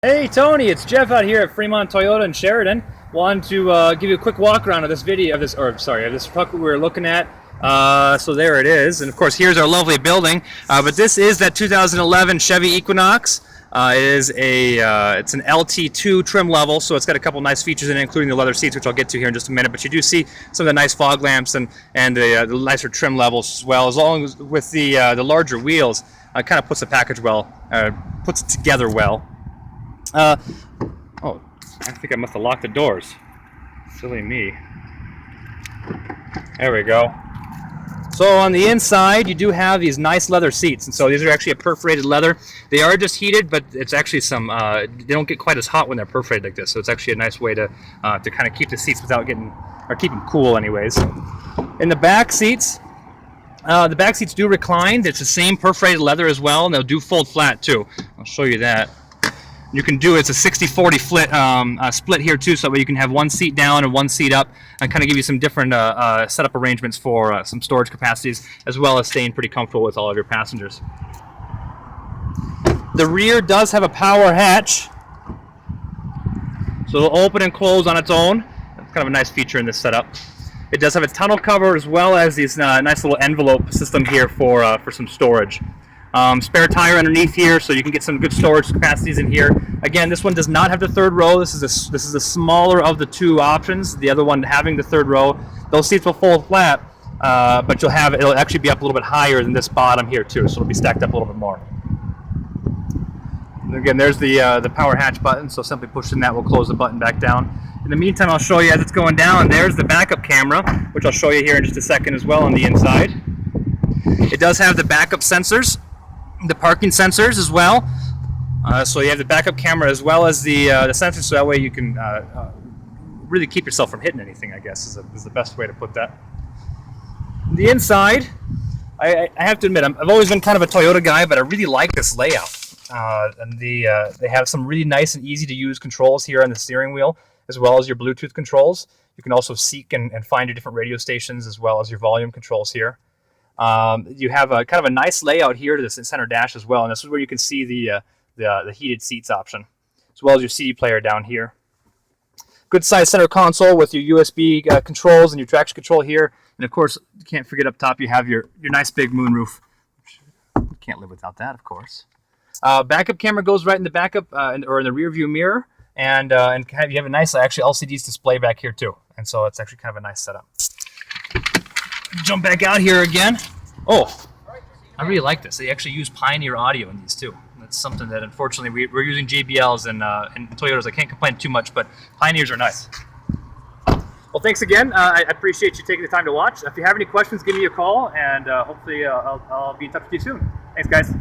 Hey Tony, it's Jeff out here at Fremont Toyota in Sheridan. Wanted to give you a quick walk around of this truck we were looking at. So there it is, and of course here's our lovely building. But this is that 2011 Chevy Equinox. It's an LT2 trim level, so it's got a couple nice features in it, including the leather seats, which I'll get to here in just a minute. But you do see some of the nice fog lamps and the nicer trim levels as well, as long as with the larger wheels. Kind of puts the package well, puts it together well. Oh, I think I must have locked the doors. Silly me. There we go. So on the inside, you do have these nice leather seats, and so these are actually a perforated leather. They are just heated, but it's actually they don't get quite as hot when they're perforated like this. So it's actually a nice way to kind of keep the seats without keep them cool, anyways. In the back seats do recline. It's the same perforated leather as well, and they'll do fold flat too. I'll show you that. You can do it's a 60-40 split here too, so that way you can have one seat down and one seat up, and kind of give you some different setup arrangements for some storage capacities, as well as staying pretty comfortable with all of your passengers. The rear does have a power hatch, so it'll open and close on its own. That's kind of a nice feature in this setup. It does have a tunnel cover, as well as these nice little envelope system here for some storage. Spare tire underneath here, so you can get some good storage capacities in here. Again, this one does not have the third row. This is the smaller of the two options. The other one having the third row. Those seats will fold flat, but it'll actually be up a little bit higher than this bottom here too, so it'll be stacked up a little bit more. And again, there's the power hatch button, so simply pushing that will close the button back down. In the meantime, I'll show you as it's going down. There's the backup camera, which I'll show you here in just a second as well on the inside. It does have the backup sensors, the parking sensors as well. So you have the backup camera as well as the sensors, so that way you can really keep yourself from hitting anything, I guess, is the best way to put that. The inside, I have to admit, I've always been kind of a Toyota guy, but I really like this layout. And they have some really nice and easy to use controls here on the steering wheel, as well as your Bluetooth controls. You can also seek and find your different radio stations, as well as your volume controls here. You have a kind of a nice layout here to the center dash as well, and this is where you can see the heated seats option, as well as your CD player down here. Good size center console with your USB controls and your traction control here, and of course, you can't forget up top you have your nice big moonroof. You can't live without that, of course. Backup camera goes right in the backup or in the rear view mirror, and you have a nice actually LCD display back here too, and so it's actually kind of a nice setup. Jump back out here again. Oh, I really like this. They actually use Pioneer audio in these too. That's something that unfortunately we're using JBLs and Toyotas. I can't complain too much, but Pioneers are nice. Well, thanks again. I appreciate you taking the time to watch. If you have any questions, give me a call, and hopefully I'll be in touch with you soon. Thanks, guys.